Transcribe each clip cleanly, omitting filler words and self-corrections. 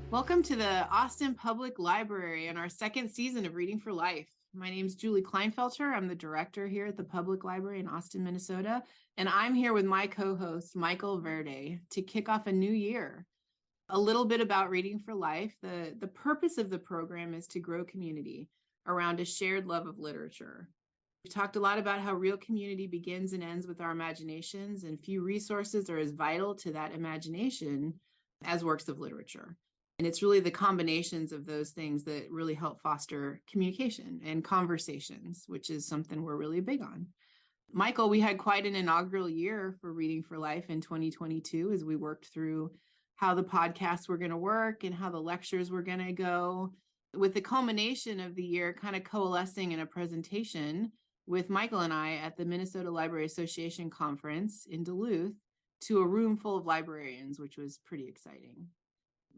Welcome to the Austin Public Library and our second season of Reading for Life. My name is Julie Kleinfelter. I'm the director here at the Public Library in Austin, Minnesota, and I'm here with my co-host, Michael Verde, to kick off a new year. A little bit about Reading for Life. The purpose of the program is to grow community around a shared love of literature. We've talked a lot about how real community begins and ends with our imaginations, and few resources are as vital to that imagination as works of literature. And it's really the combinations of those things that really help foster communication and conversations, which is something we're really big on. Michael, we had quite an inaugural year for Reading for Life in 2022 as we worked through how the podcasts were going to work and how the lectures were going to go, with the culmination of the year kind of coalescing in a presentation with Michael and I at the Minnesota Library Association conference in Duluth to a room full of librarians, which was pretty exciting.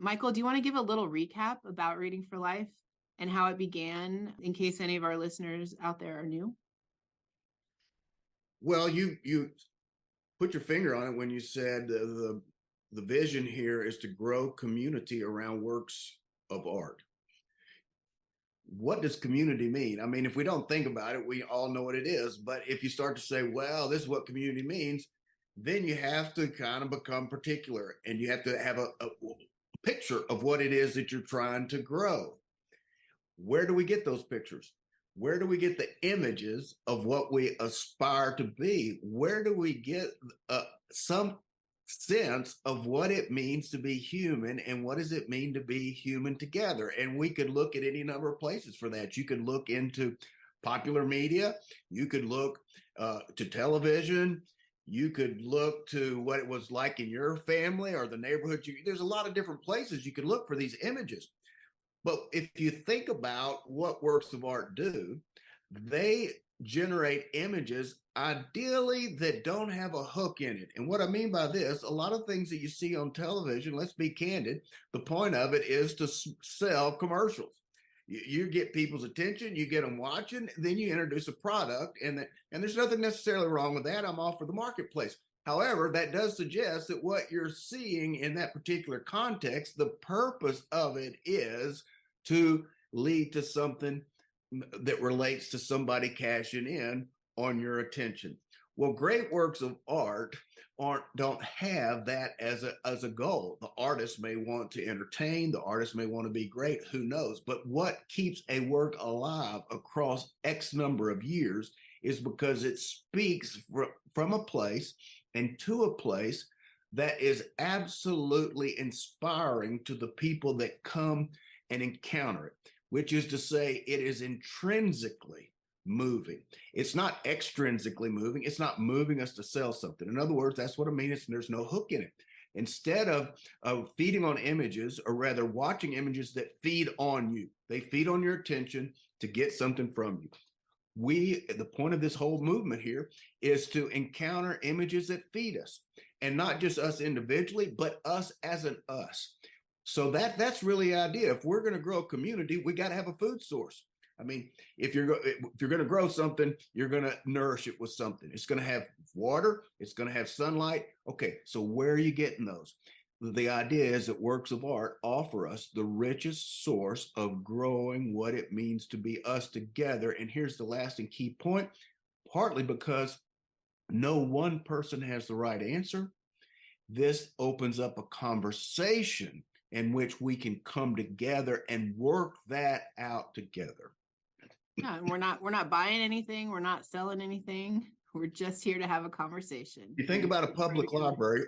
Michael, do you want to give a little recap about Reading for Life and how it began, in case any of our listeners out there are new? Well, you put your finger on it when you said the vision here is to grow community around works of art. What does community mean? I mean, if we don't think about it, we all know what it is. But if you start to say, well, this is what community means, then you have to kind of become particular and you have to have a picture of what it is that you're trying to grow. Where do we get those pictures? Where do we get the images of what we aspire to be? Where do we get some sense of what it means to be human and what does it mean to be human together? And we could look at any number of places for that. You could look into popular media. You could look to television. You could look to what it was like in your family or the neighborhood. There's a lot of different places you could look for these images. But if you think about what works of art do, they generate images ideally that don't have a hook in it. And what I mean by this, a lot of things that you see on television, let's be candid, the point of it is to sell commercials. You get people's attention, you get them watching, then you introduce a product, and there's nothing necessarily wrong with that. I'm all for the marketplace. However, that does suggest that what you're seeing in that particular context, the purpose of it is to lead to something that relates to somebody cashing in on your attention. Well, great works of art don't have that as a goal. The artist may want to entertain, the artist may want to be great, who knows? But what keeps a work alive across X number of years is because it speaks from a place and to a place that is absolutely inspiring to the people that come and encounter it, which is to say it is intrinsically moving. It's not extrinsically moving. It's not moving us to sell something. In other words, that's what I mean. There's no hook in it. Instead of feeding on images, or rather watching images that feed on you, they feed on your attention to get something from you. The point of this whole movement here is to encounter images that feed us, and not just us individually, but us as an us. So that's really the idea. If we're going to grow a community, we got to have a food source. I mean, if you're going to grow something, you're going to nourish it with something. It's going to have water. It's going to have sunlight. Okay, so where are you getting those? The idea is that works of art offer us the richest source of growing what it means to be us together. And here's the last and key point, partly because no one person has the right answer. This opens up a conversation in which we can come together and work that out together. Yeah, and we're not buying anything, we're not selling anything. We're just here to have a conversation. You think about a public library,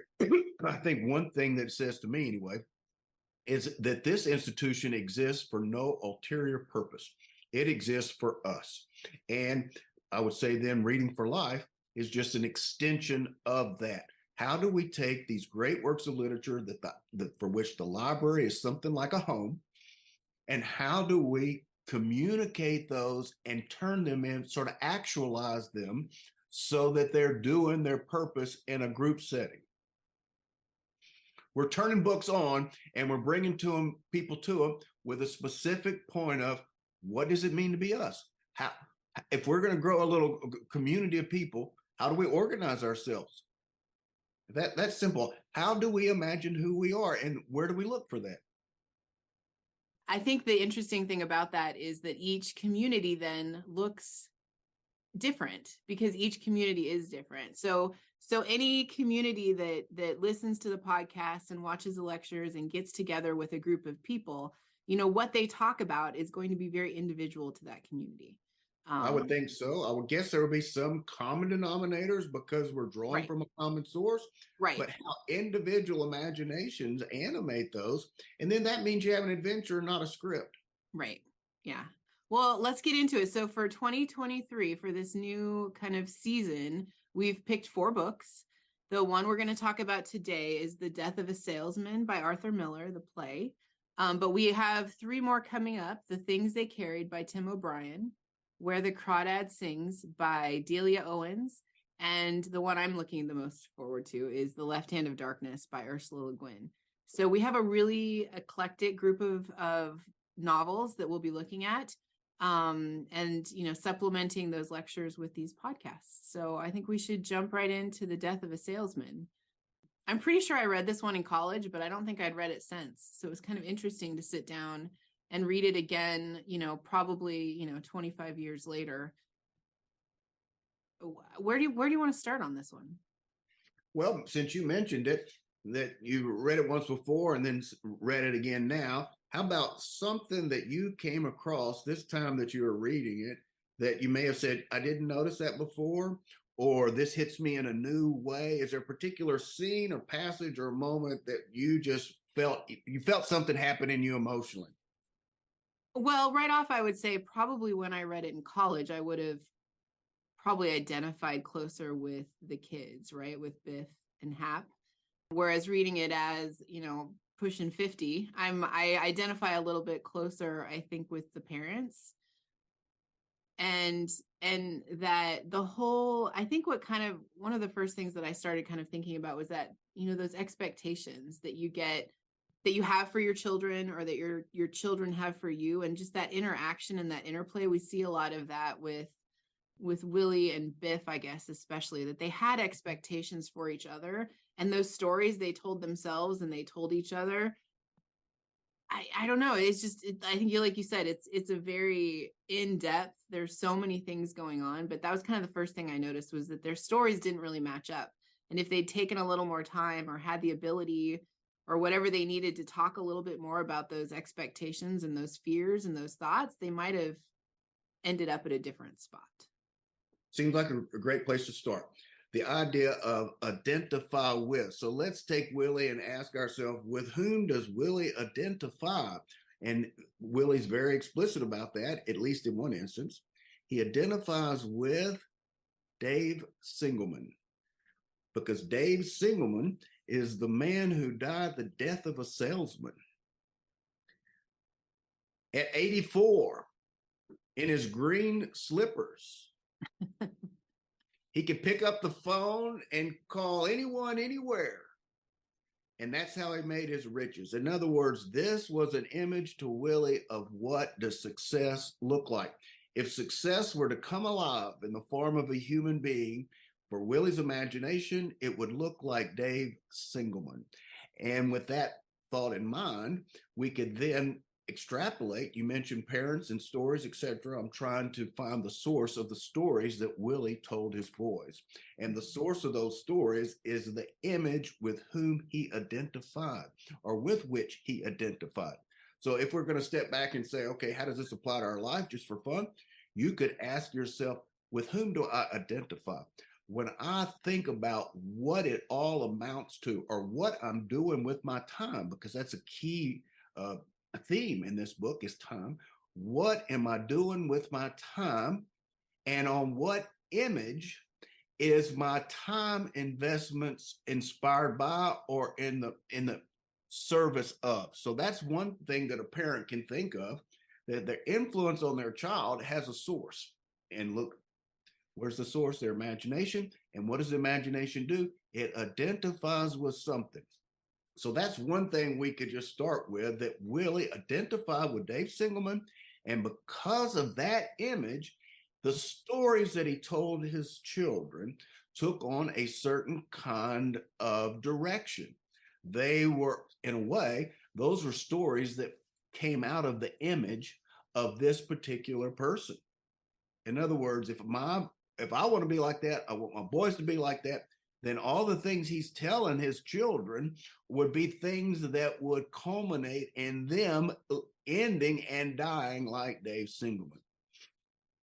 I think one thing that it says to me anyway, is that this institution exists for no ulterior purpose. It exists for us. And I would say then Reading for Life is just an extension of that. How do we take these great works of literature that for which the library is something like a home, and how do we communicate those and turn them in, sort of actualize them so that they're doing their purpose in a group setting? We're turning books on and we're bringing people to them with a specific point of what does it mean to be us? If we're going to grow a little community of people, how do we organize ourselves? That's simple. How do we imagine who we are, and where do we look for that? I think the interesting thing about that is that each community then looks different because each community is different. So any community that listens to the podcast and watches the lectures and gets together with a group of people, what they talk about is going to be very individual to that community. I would think so. I would guess there would be some common denominators because we're drawing Right. from a common source. Right. But how individual imaginations animate those. And then that means you have an adventure, not a script. Right. Yeah. Well, let's get into it. So for 2023, for this new kind of season, we've picked 4 books. The one we're going to talk about today is The Death of a Salesman by Arthur Miller, the play. But we have 3 more coming up. The Things They Carried by Tim O'Brien, Where the Crawdad Sings by Delia Owens, and the one I'm looking the most forward to is The Left Hand of Darkness by Ursula Le Guin. So we have a really eclectic group of novels that we'll be looking at, and supplementing those lectures with these podcasts. So I think we should jump right into The Death of a Salesman. I'm pretty sure I read this one in college, but I don't think I'd read it since. So it was kind of interesting to sit down and read it again, probably 25 years later. Where do you want to start on this one? Well, since you mentioned it, that you read it once before and then read it again now, how about something that you came across this time that you were reading it that you may have said, I didn't notice that before, or this hits me in a new way? Is there a particular scene or passage or moment that you just felt something happen in you emotionally? Well, right off, I would say probably when I read it in college, I would have probably identified closer with the kids, right? With Biff and Hap. Whereas reading it as, pushing 50, I identify a little bit closer, I think, with the parents. And that the whole, I think one of the first things that I started kind of thinking about was that, those expectations that you get, that you have for your children, or that your children have for you, and just that interaction and that interplay. We see a lot of that with Willie and Biff, I guess, especially, that they had expectations for each other, and those stories they told themselves and they told each other. I don't know. It's just, I think like you said, it's a very in-depth, there's so many things going on, but that was kind of the first thing I noticed, was that their stories didn't really match up. And if they'd taken a little more time, or had the ability, or whatever they needed, to talk a little bit more about those expectations and those fears and those thoughts, they might have ended up at a different spot. Seems like a great place to start. The idea of identify with. So let's take Willie and ask ourselves, with whom does Willie identify? And Willie's very explicit about that, at least in one instance. He identifies with Dave Singelman, because Dave Singelman is the man who died the death of a salesman at 84 in his green slippers. He could pick up the phone and call anyone, anywhere. And that's how he made his riches. In other words, this was an image to Willie of what does success look like. If success were to come alive in the form of a human being, for Willie's imagination, it would look like Dave Singelman. And with that thought in mind, we could then extrapolate. You mentioned parents and stories, etc. I'm trying to find the source of the stories that Willie told his boys. And the source of those stories is the image with whom he identified, or with which he identified. So if we're going to step back and say, okay, how does this apply to our life, just for fun? You could ask yourself, with whom do I identify? When I think about what it all amounts to, or what I'm doing with my time, because that's a key theme in this book, is time. What am I doing with my time, and on what image is my time investments inspired by, or in the service of? So that's one thing that a parent can think of, that their influence on their child has a source. And look, where's the source? Their imagination. And what does the imagination do? It identifies with something. So that's one thing we could just start with, that Willie identified with Dave Singelman. And because of that image, the stories that he told his children took on a certain kind of direction. They were, in a way, those were stories that came out of the image of this particular person. In other words, if I want to be like that, I want my boys to be like that, then all the things he's telling his children would be things that would culminate in them ending and dying like Dave Singleman.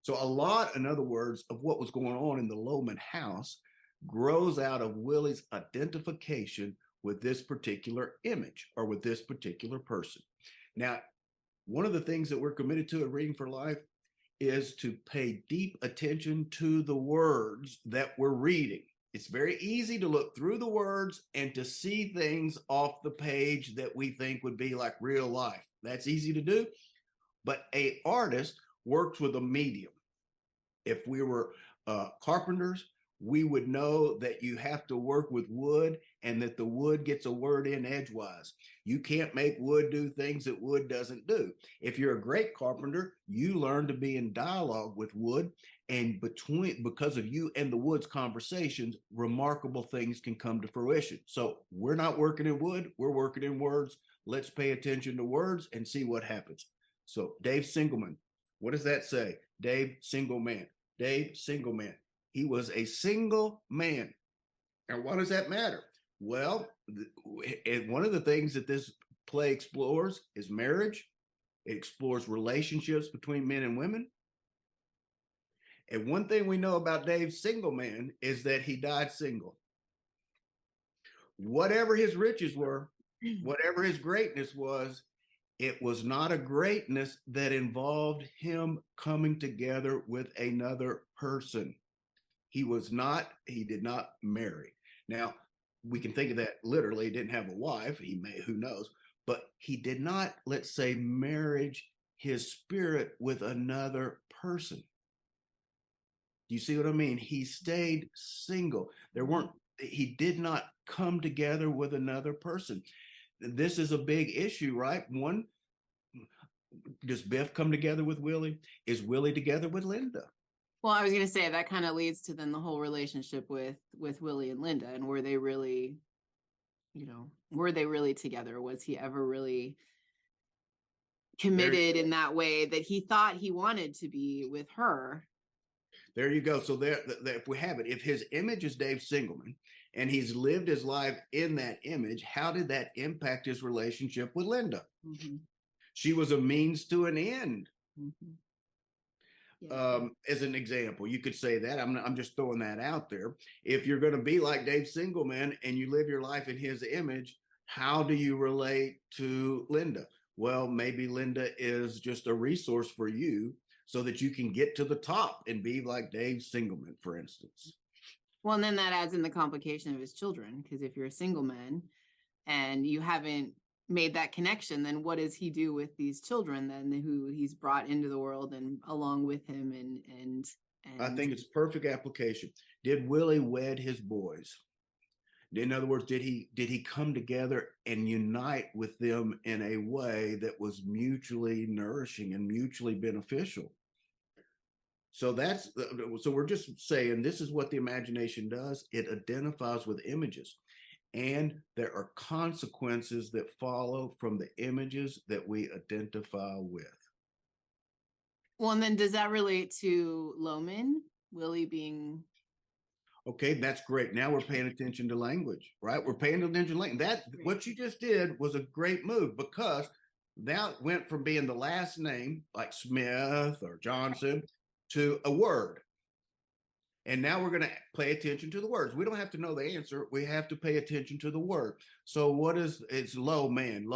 So a lot, in other words, of what was going on in the Lohman house grows out of Willie's identification with this particular image or with this particular person. Now, one of the things that we're committed to at Reading for Life is to pay deep attention to the words that we're reading. It's very easy to look through the words and to see things off the page that we think would be like real life. That's easy to do. But an artist works with a medium. If we were carpenters, we would know that you have to work with wood and that the wood gets a word in edgewise. You can't make wood do things that wood doesn't do. If you're a great carpenter, you learn to be in dialogue with wood, and because of you and the wood's conversations, remarkable things can come to fruition. So we're not working in wood, we're working in words. Let's pay attention to words and see what happens. So Dave Singleman, what does that say? Dave Singleman. Dave Singleman. He was a single man. And why does that matter? Well, one of the things that this play explores is marriage. It explores relationships between men and women. And one thing we know about Dave Singleman is that he died single. Whatever his riches were, whatever his greatness was, it was not a greatness that involved him coming together with another person. He did not marry. Now, we can think of that literally. He didn't have a wife. He may, who knows, but he did not, let's say, marriage his spirit with another person. Do you see what I mean? He stayed single. He did not come together with another person. This is a big issue, right? One, does Biff come together with Willie? Is Willie together with Linda? Well, I was going to say that kind of leads to then the whole relationship with Willie and Linda, and were they really together? Was he ever really committed in that way that he thought he wanted to be with her? There you go. So there, if we have it, if his image is Dave Singleman and he's lived his life in that image, how did that impact his relationship with Linda? Mm-hmm. She was a means to an end. Mm-hmm. Yeah. As an example, you could say that. I'm just throwing that out there. If you're going to be like Dave Singleman and you live your life in his image, how do you relate to Linda? Well, maybe Linda is just a resource for you so that you can get to the top and be like Dave Singleman, for instance. Well, and then that adds in the complication of his children, because if you're a single man and you haven't made that connection, then what does he do with these children then who he's brought into the world and along with him? And I think it's perfect application. Did Willie wed his boys? In other words, did he come together and unite with them in a way that was mutually nourishing and mutually beneficial? So we're just saying this is what the imagination does. It identifies with images. And there are consequences that follow from the images that we identify with. Well, and then does that relate to Lohman, Willie being... Okay, that's great. Now we're paying attention to language, right? We're paying attention to language. What you just did was a great move, because that went from being the last name, like Smith or Johnson, to a word. And now we're going to pay attention to the words. We don't have to know the answer. We have to pay attention to the word. So it's low man.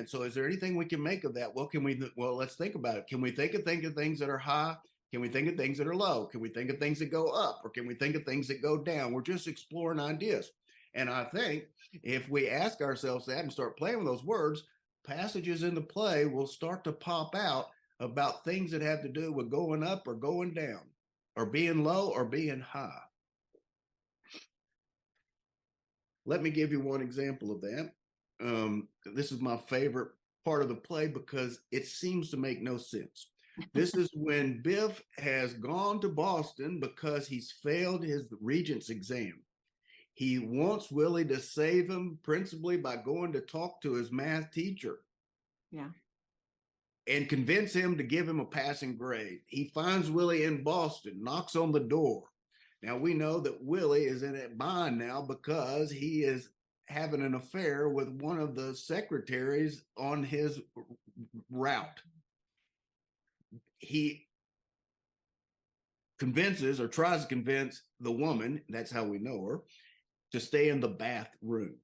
So is there anything we can make of that? Well, let's think about it. Can we think of things that are high? Can we think of things that are low? Can we think of things that go up? Or can we think of things that go down? We're just exploring ideas. And I think if we ask ourselves that and start playing with those words, passages in the play will start to pop out about things that have to do with going up or going down, or being low or being high. Let me give you one example of that. This is my favorite part of the play because it seems to make no sense. This is when Biff has gone to Boston because he's failed his regent's exam. He wants Willie to save him principally by going to talk to his math teacher. Yeah. and convince him to give him a passing grade. He finds Willie in Boston, knocks on the door. Now we know that Willie is in a bind now because he is having an affair with one of the secretaries on his route. He convinces or tries to convince the woman, that's how we know her, to stay in the bathroom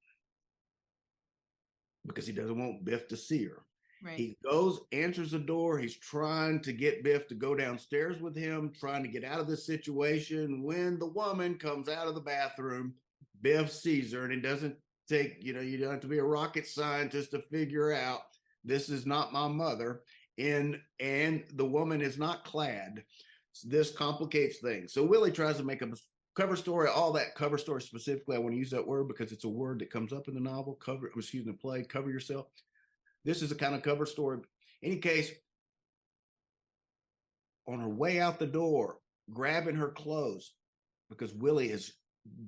because he doesn't want Biff to see her. Right. He goes, answers the door. He's trying to get Biff to go downstairs with him, trying to get out of this situation. When the woman comes out of the bathroom, Biff sees her, and it doesn't take, you don't have to be a rocket scientist to figure out this is not my mother. And the woman is not clad. This complicates things. So Willie tries to make a cover story, all that cover story specifically. I want to use that word because it's a word that comes up in the novel, play, cover yourself. This is a kind of cover story. In any case, on her way out the door, grabbing her clothes because Willie is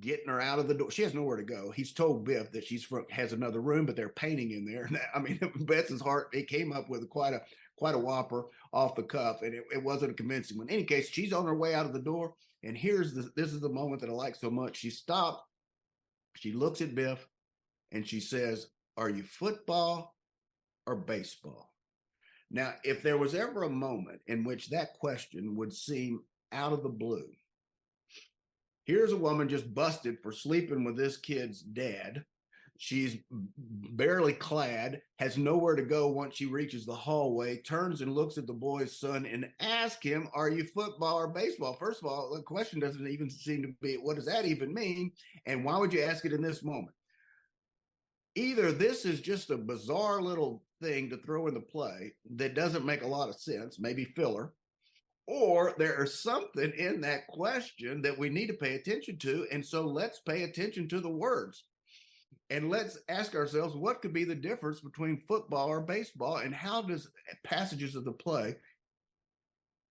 getting her out of the door. She has nowhere to go. He's told Biff that has another room, but they're painting in there. I mean, Beth's heart, it came up with quite a whopper off the cuff, and it wasn't a convincing one. In any case, she's on her way out of the door, and this is the moment that I like so much. She stopped, she looks at Biff, and she says, "Are you football or baseball?" Now, if there was ever a moment in which that question would seem out of the blue, here's a woman just busted for sleeping with this kid's dad. She's barely clad, has nowhere to go once she reaches the hallway, turns and looks at the boy's son and asks him, "Are you football or baseball?" First of all, the question doesn't even seem to be, what does that even mean? And why would you ask it in this moment? Either this is just a bizarre little thing to throw in the play that doesn't make a lot of sense, maybe filler, or there is something in that question that we need to pay attention to. And so let's pay attention to the words. And let's ask ourselves, what could be the difference between football or baseball, and how does passages of the play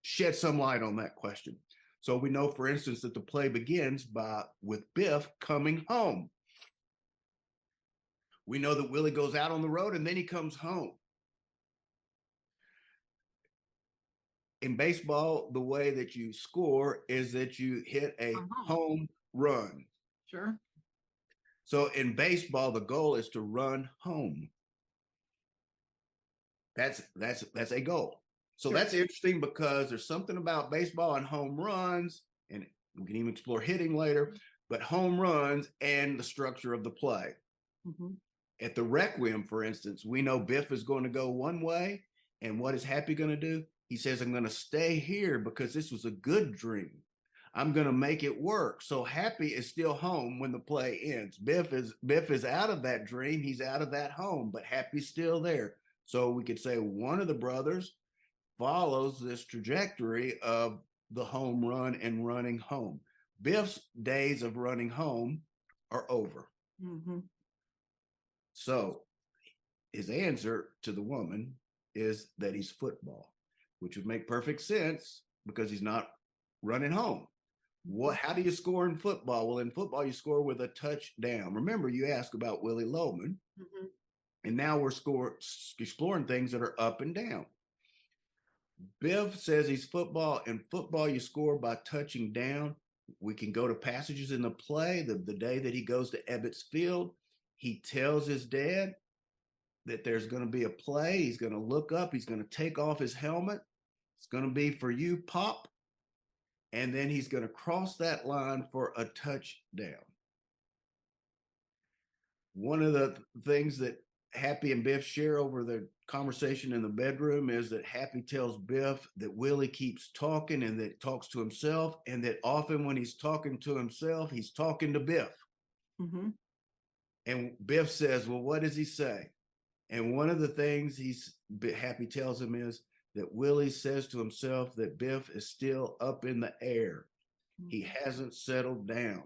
shed some light on that question? So we know, for instance, that the play begins with Biff coming home. We know that Willie goes out on the road and then he comes home. In baseball, the way that you score is that you hit a home run. Sure. So in baseball, the goal is to run home. That's a goal. So sure. That's interesting because there's something about baseball and home runs, and we can even explore hitting later, but home runs and the structure of the play. Mm-hmm. At the Requiem, for instance, we know Biff is going to go one way, and what is Happy going to do? He says, "I'm going to stay here because this was a good dream. I'm going to make it work." So Happy is still home when the play ends. Biff is out of that dream. He's out of that home, but Happy's still there. So we could say one of the brothers follows this trajectory of the home run and running home. Biff's days of running home are over. Mm-hmm. So his answer to the woman is that he's football, which would make perfect sense because he's not running home. How do you score in football? Well, in football, you score with a touchdown. Remember, you asked about Willie Loman, mm-hmm. and now we're exploring things that are up and down. Biff says he's football. In football, you score by touching down. We can go to passages in the play. The day that he goes to Ebbets Field, he tells his dad that there's going to be a play. He's going to look up. He's going to take off his helmet. It's going to be for you, Pop. And then he's going to cross that line for a touchdown. One of the things that Happy and Biff share over the conversation in the bedroom is that Happy tells Biff that Willie keeps talking and that talks to himself, and that often when he's talking to himself, he's talking to Biff. Mm-hmm. And Biff says, "Well, what does he say?" And one of the things Happy tells him is that Willie says to himself that Biff is still up in the air. Mm-hmm. He hasn't settled down.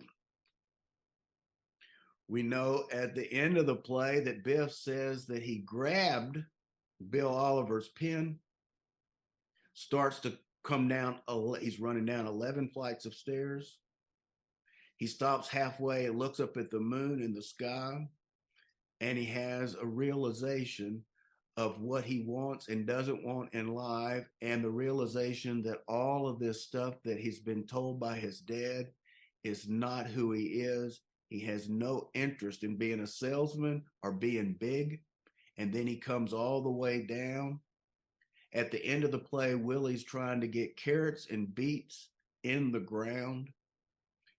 We know at the end of the play that Biff says that he grabbed Bill Oliver's pen, starts to come down. He's running down 11 flights of stairs. He stops halfway and looks up at the moon in the sky, and he has a realization of what he wants and doesn't want in life, and the realization that all of this stuff that he's been told by his dad is not who he is. He has no interest in being a salesman or being big. And then he comes all the way down. At the end of the play, Willie's trying to get carrots and beets in the ground.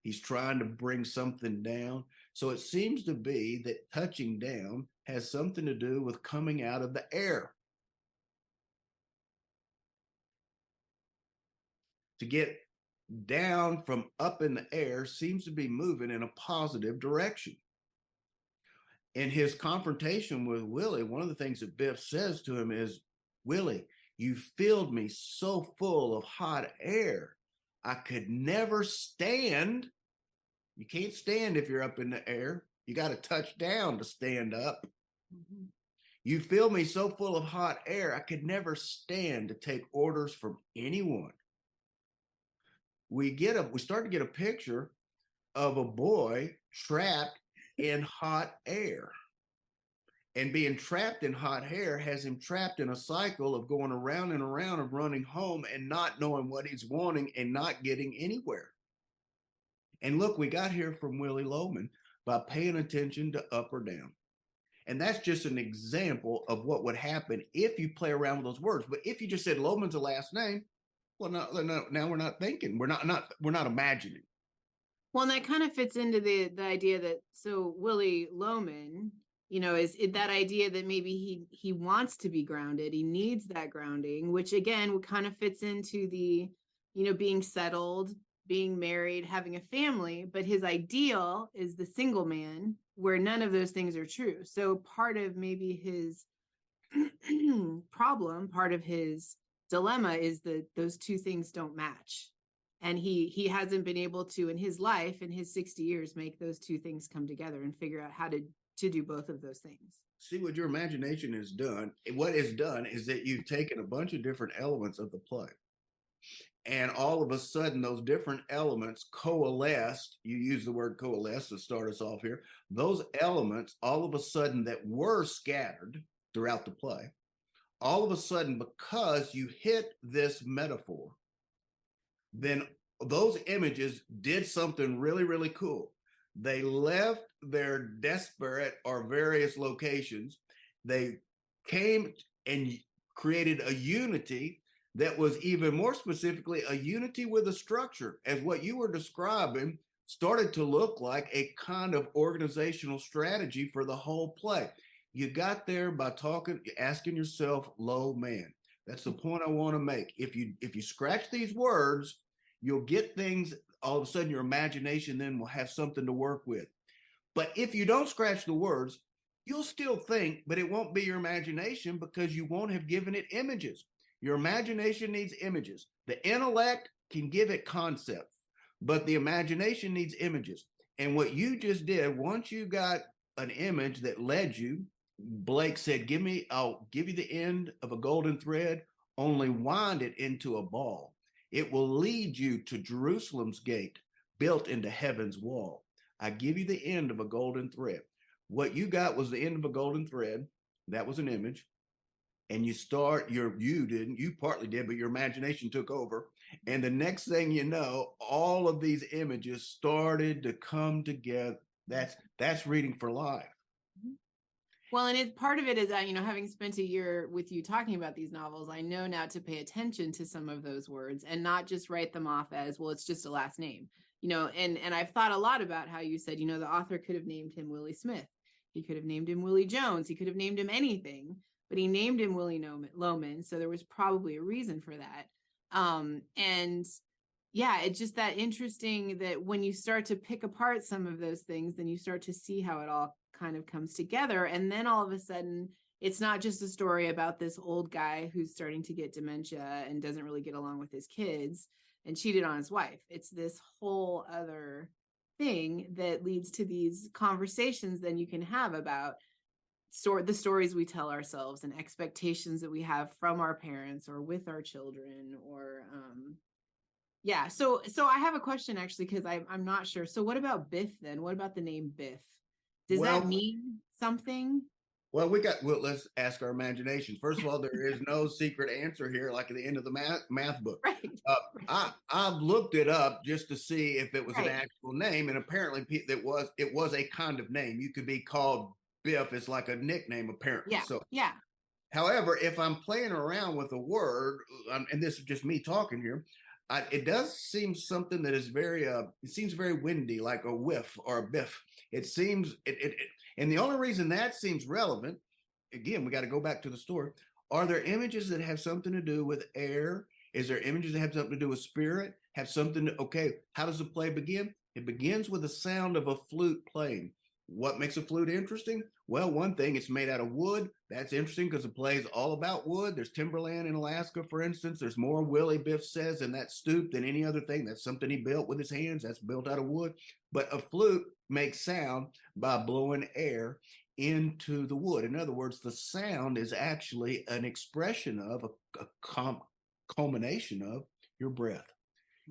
He's trying to bring something down. So it seems to be that touching down has something to do with coming out of the air. To get down from up in the air seems to be moving in a positive direction. In his confrontation with Willie, one of the things that Biff says to him is, Willie, you filled me so full of hot air, I could never stand. You can't stand if you're up in the air. You got to touch down to stand up. Mm-hmm. You fill me so full of hot air, I could never stand to take orders from anyone. We start to get a picture of a boy trapped in hot air. And being trapped in hot air has him trapped in a cycle of going around and around of running home and not knowing what he's wanting and not getting anywhere. And look, we got here from Willie Loman by paying attention to up or down. And that's just an example of what would happen if you play around with those words. But if you just said Loman's a last name, well, now we're not thinking. We're not imagining. Well, and that kind of fits into the idea that, so Willie Loman, is that idea that maybe he wants to be grounded. He needs that grounding, which again kind of fits into the, being settled, being married, having a family, but his ideal is the single man, where none of those things are true. So part of maybe his problem, part of his dilemma is that those two things don't match. And he hasn't been able to, in his life, in his 60 years, make those two things come together and figure out how to do both of those things. See what your imagination has done. What it's done is that you've taken a bunch of different elements of the play. And all of a sudden, those different elements coalesced. You use the word coalesce to start us off here. Those elements, all of a sudden, that were scattered throughout the play, all of a sudden, because you hit this metaphor, then those images did something really, really cool. They left their disparate or various locations. They came and created a unity that was even more specifically a unity with a structure, as what you were describing started to look like a kind of organizational strategy for the whole play. You got there by asking yourself, low man. That's the point I want to make. If you scratch these words, you'll get things. All of a sudden, your imagination then will have something to work with. But if you don't scratch the words, you'll still think, but it won't be your imagination because you won't have given it images. Your imagination needs images. The intellect can give it concepts, but the imagination needs images. And what you just did, once you got an image that led you, Blake said, I'll give you the end of a golden thread, only wind it into a ball. It will lead you to Jerusalem's gate, built into heaven's wall. I give you the end of a golden thread. What you got was the end of a golden thread. That was an image. And you partly did, but your imagination took over. And the next thing you know, all of these images started to come together. That's reading for life. Well, and part of it is that, having spent a year with you talking about these novels, I know now to pay attention to some of those words and not just write them off as, well, it's just a last name, and I've thought a lot about how you said, the author could have named him Willie Smith. He could have named him Willie Jones. He could have named him anything, but he named him Willie Loman. So there was probably a reason for that. And yeah, it's just that interesting that when you start to pick apart some of those things, then you start to see how it all kind of comes together. And then all of a sudden, it's not just a story about this old guy who's starting to get dementia and doesn't really get along with his kids and cheated on his wife. It's this whole other thing that leads to these conversations then you can have about the stories we tell ourselves and expectations that we have from our parents or with our children or yeah. So I have a question actually, because I'm not sure. So what about Biff then? What about the name Biff? Does that mean something? Well, let's ask our imagination. First of all, there is no secret answer here, like at the end of the math book. Right. Uh, Right. I've looked it up just to see if it was an Right. actual name, and apparently it was a kind of name. You could be called Biff. It's like a nickname, apparently. Yeah. So, Yeah. however, if I'm playing around with a word, and this is just me talking here, it does seem something that is very, it seems very windy, like a whiff or a biff. It seems, and the only reason that seems relevant, again, we got to go back to the story. Are there images that have something to do with air? Is there images that have something to do with spirit? Have something to, okay, how does the play begin? It begins with the sound of a flute playing. What makes a flute interesting? Well, one thing, it's made out of wood. That's interesting because the play is all about wood. There's timberland in Alaska, for instance. There's more Willie Biff says in that stoop than any other thing. That's something he built with his hands. That's built out of wood. But a flute makes sound by blowing air into the wood. In other words, the sound is actually an expression of culmination of your breath.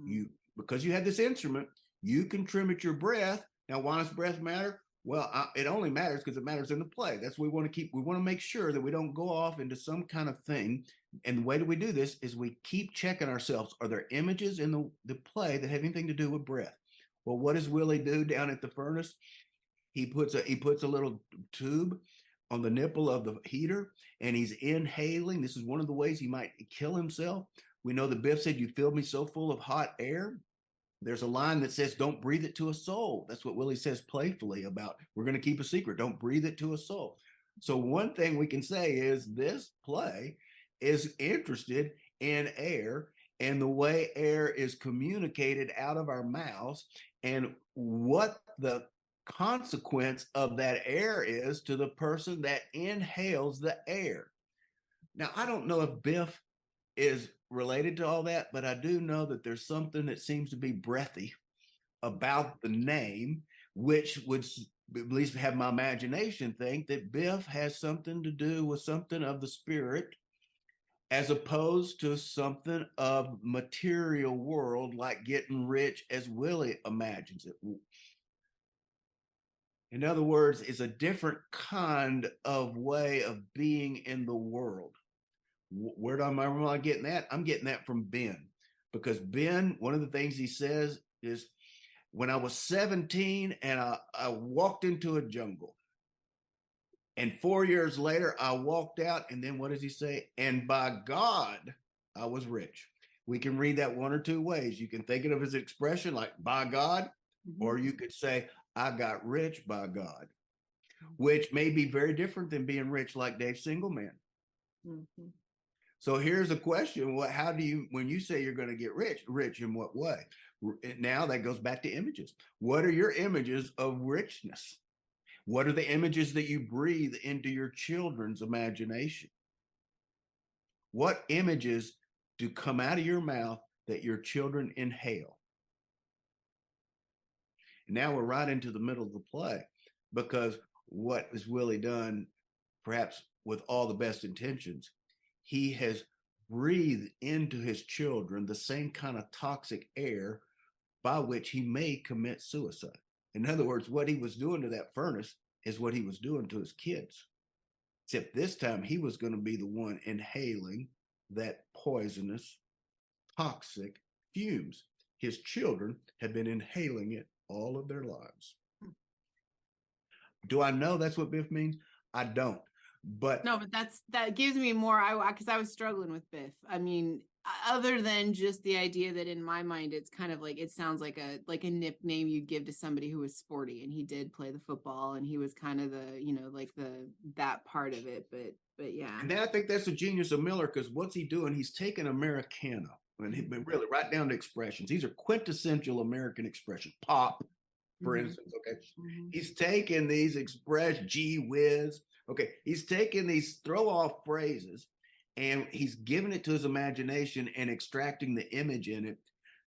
You, because you have this instrument, you can trim at your breath. Now, why does breath matter? Well, it only matters because it matters in the play. That's what we want to keep. We want to make sure that we don't go off into some kind of thing. And the way that we do this is we keep checking ourselves. Are there images in the play that have anything to do with breath? Well, what does Willie do down at the furnace? He puts a little tube on the nipple of the heater, and he's inhaling. This is one of the ways he might kill himself. We know that Biff said, "You filled me so full of hot air." There's a line that says, "Don't breathe it to a soul." That's what Willie says playfully about, we're going to keep a secret. Don't breathe it to a soul. So one thing we can say is this play is interested in air and the way air is communicated out of our mouths and what the consequence of that air is to the person that inhales the air. Now, I don't know if Biff is related to all that, but I do know that there's something that seems to be breathy about the name, which would at least have my imagination think that Biff has something to do with something of the spirit as opposed to something of material world like getting rich as Willie imagines it. In other words, it's a different kind of way of being in the world. Where am I getting that? I'm getting that from Ben, because Ben, one of the things he says is, when I was 17 and I walked into a jungle, and 4 years later I walked out, and then what does he say? And by God, I was rich. We can read that one or two ways. You can think of it as an expression like by God, or you could say, I got rich by God, which may be very different than being rich like Dave Singleman. Mm-hmm. So here's a question. How do you, when you say you're going to get rich in what way? Now that goes back to images. What are your images of richness? What are the images that you breathe into your children's imagination? What images do come out of your mouth that your children inhale? And now we're right into the middle of the play, because what has Willie done, perhaps with all the best intentions, he has breathed into his children the same kind of toxic air by which he may commit suicide. In other words, what he was doing to that furnace is what he was doing to his kids. Except this time he was going to be the one inhaling that poisonous, toxic fumes. His children had been inhaling it all of their lives. Do I know that's what Biff means? I don't. But no, but that gives me more. Because I was struggling with Biff. I mean, other than just the idea that in my mind it's kind of like, it sounds like a nickname you'd give to somebody who was sporty, and he did play the football, and he was kind of that part of it. But yeah. And then I think that's the genius of Miller, because what's he doing? He's taking Americana and he's been really right down to expressions. These are quintessential American expressions. Pop, for instance. Okay, he's taking these expressions, gee whiz. Okay, he's taking these throw off phrases and he's giving it to his imagination and extracting the image in it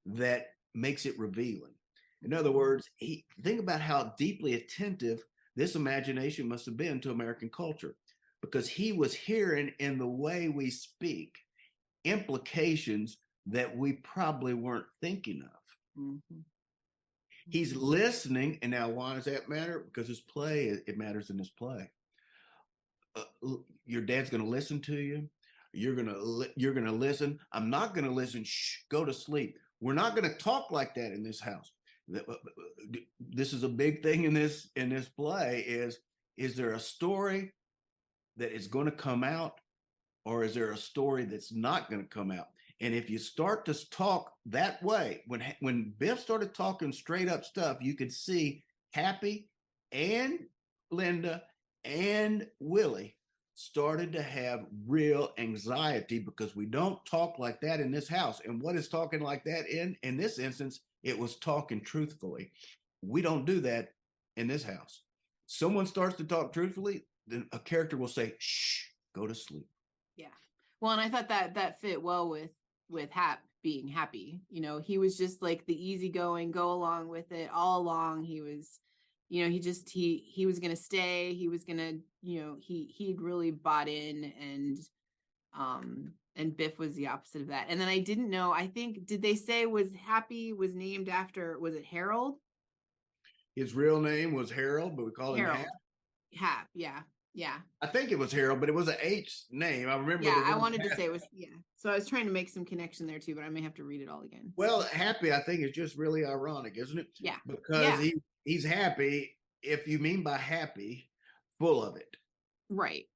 that makes it revealing. In other words, think about how deeply attentive this imagination must have been to American culture, because he was hearing in the way we speak implications that we probably weren't thinking of. Mm-hmm. He's listening. And now why does that matter? Because his play, it matters in his play. your dad's going to listen to you. You're going to listen. I'm not going to listen. Shh, go to sleep. We're not going to talk like that in this house. This is a big thing in this play is there a story that is going to come out, or is there a story that's not going to come out? And if you start to talk that way, when Biff started talking straight up stuff, you could see Happy and Linda and Willie started to have real anxiety, because we don't talk like that in this house. And what is talking like that in this instance? It was talking truthfully. We don't do that in this house. Someone starts to talk truthfully, then a character will say, shh, go to sleep. Yeah. Well, and I thought that fit well with Hap being happy. You know, he was just like the easygoing, go along with it all along. He was, you know, he was going to stay. He was going to, you know, he'd really bought in, and Biff was the opposite of that. And then I didn't know, I think, did they say Happy was named after, was it Harold? His real name was Harold, but we call him Harold. Hap. Hap, yeah. Yeah. I think it was Harold, but it was an H name. I remember. Yeah, I wanted to say it was, yeah. So I was trying to make some connection there too, but I may have to read it all again. Well, Happy, I think, is just really ironic, isn't it? Yeah. Because he's happy, if you mean by happy, full of it. Right.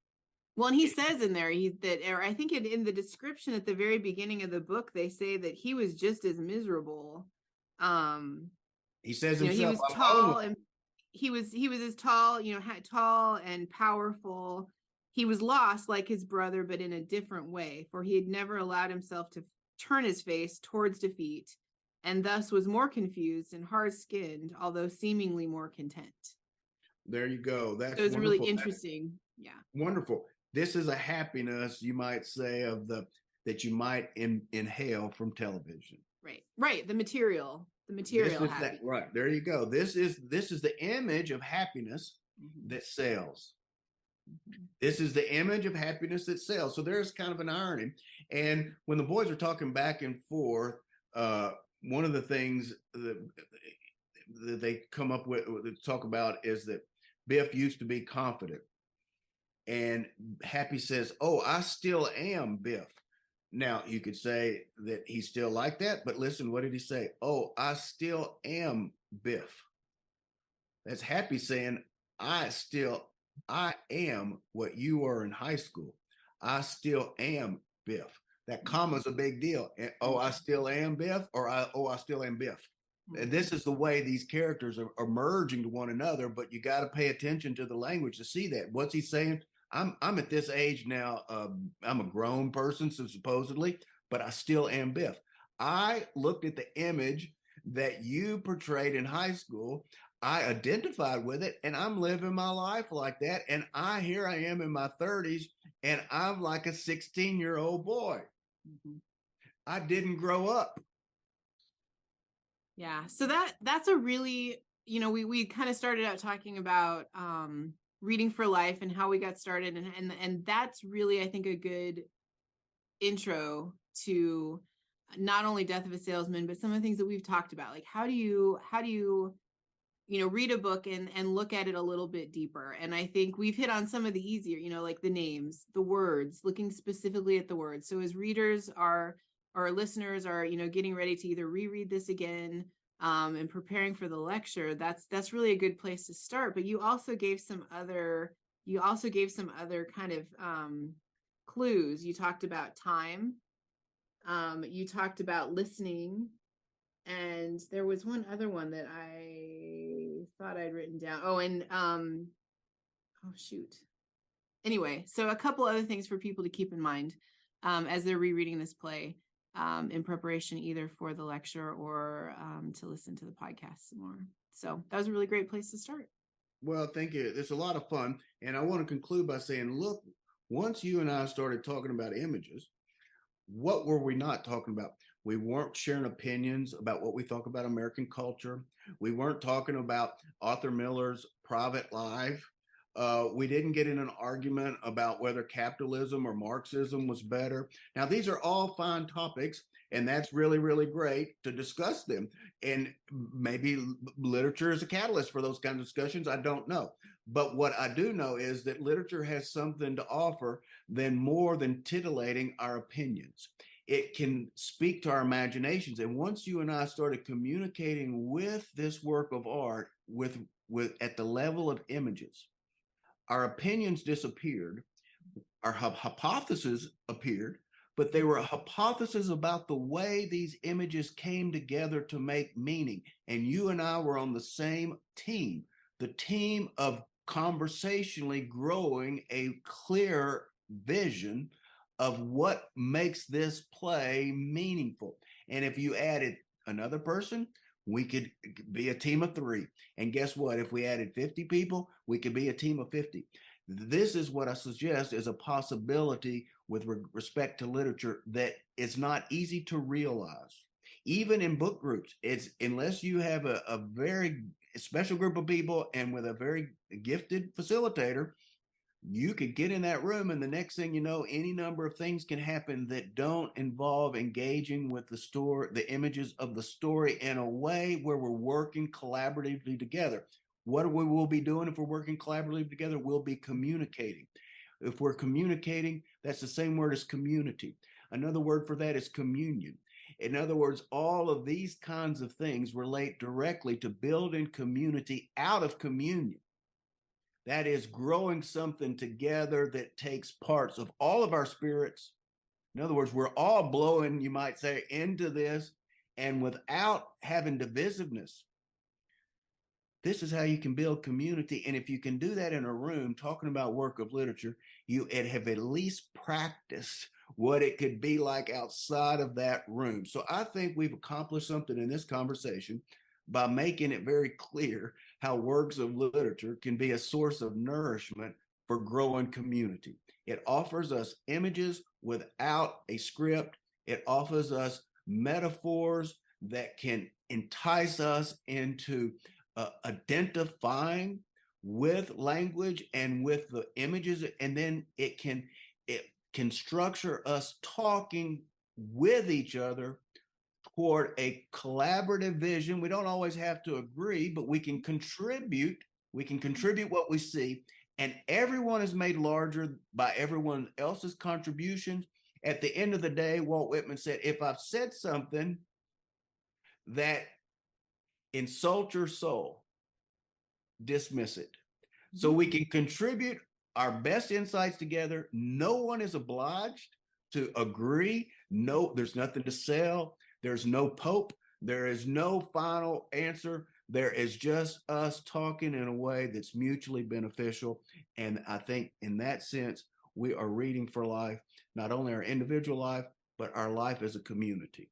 Well, and he says in there or I think in the description at the very beginning of the book, they say that he was just as miserable. He says himself, he was tall, and he was as tall, you know, tall and powerful. He was lost like his brother, but in a different way, for he had never allowed himself to turn his face towards defeat, and thus was more confused and hard-skinned, although seemingly more content. There you go. That's so it was really interesting. Yeah. Wonderful. This is a happiness, you might say, that you might inhale from television. Right. The material. Right. There you go. This is the image of happiness that sells. This is the image of happiness that sells. So there's kind of an irony. And when the boys are talking back and forth, one of the things that they come up with to talk about is that Biff used to be confident. And Happy says, oh, I still am Biff. Now, you could say that he's still like that, but listen, what did he say? Oh, I still am Biff. That's Happy saying, I am what you were in high school. I still am Biff. That comma is a big deal. Oh, I still am Biff, or I still am Biff. And this is the way these characters are merging to one another, but you got to pay attention to the language to see that. What's he saying? I'm at this age now. I'm a grown person, so supposedly, but I still am Biff. I looked at the image that you portrayed in high school. I identified with it, and I'm living my life like that. And here I am in my 30s, and I'm like a 16-year-old boy. I didn't grow up. Yeah. So that's a really, you know, we kind of started out talking about Reading for Life and how we got started, and that's really, I think, a good intro to not only Death of a Salesman, but some of the things that we've talked about. Like how do you you know, read a book and look at it a little bit deeper. And I think we've hit on some of the easier, you know, like the names, the words, looking specifically at the words. So as readers or listeners are, you know, getting ready to either reread this again and preparing for the lecture, that's really a good place to start. But you also gave some other kind of clues. You talked about time. You talked about listening. And there was one other one that I thought I'd written down. Oh, and oh shoot. Anyway, so a couple other things for people to keep in mind as they're rereading this play in preparation either for the lecture or to listen to the podcast some more. So that was a really great place to start. Well, thank you. It's a lot of fun. And I want to conclude by saying, look, once you and I started talking about images, what were we not talking about? We weren't sharing opinions about what we thought about American culture. We weren't talking about Arthur Miller's private life. We didn't get in an argument about whether capitalism or Marxism was better. Now, these are all fine topics, and that's really, really great to discuss them. And maybe literature is a catalyst for those kinds of discussions. I don't know. But what I do know is that literature has something to offer than more than titillating our opinions. It can speak to our imaginations. And once you and I started communicating with this work of art, with at the level of images, our opinions disappeared, our hypotheses appeared, but they were hypotheses about the way these images came together to make meaning. And you and I were on the same team, the team of conversationally growing a clear vision of what makes this play meaningful. And if you added another person, we could be a team of 3. And guess what? If we added 50 people, we could be a team of 50. This is what I suggest is a possibility with respect to literature that it's not easy to realize. Even in book groups, it's unless you have a very special group of people and with a very gifted facilitator, you could get in that room and the next thing you know, any number of things can happen that don't involve engaging with the story, the images of the story in a way where we're working collaboratively together. What we will be doing if we're working collaboratively together, we'll be communicating. If we're communicating, that's the same word as community. Another word for that is communion. In other words, all of these kinds of things relate directly to building community out of communion. That is growing something together that takes parts of all of our spirits. In other words, we're all blowing, you might say, into this, and without having divisiveness. This is how you can build community. And if you can do that in a room talking about work of literature, you have at least practiced what it could be like outside of that room. So I think we've accomplished something in this conversation by making it very clear how works of literature can be a source of nourishment for growing community. It offers us images without a script. It offers us metaphors that can entice us into identifying with language and with the images, and then it can structure us talking with each other toward a collaborative vision. We don't always have to agree, but we can contribute. We can contribute what we see, and everyone is made larger by everyone else's contributions. At the end of the day, Walt Whitman said, if I've said something that insults your soul, dismiss it. So we can contribute our best insights together. No one is obliged to agree. No, there's nothing to sell. There's no pope. There is no final answer. There is just us talking in a way that's mutually beneficial. And I think in that sense, we are reading for life, not only our individual life, but our life as a community.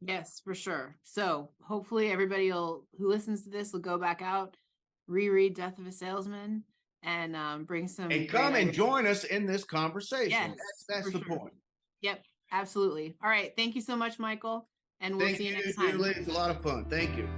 Yes, for sure. So hopefully everybody who listens to this will go back out, reread Death of a Salesman, and bring some. And come and join us in this conversation. Yes, that's the point. Yep, absolutely. All right. Thank you so much, Michael. And we'll see you next time. Julie. It's a lot of fun. Thank you.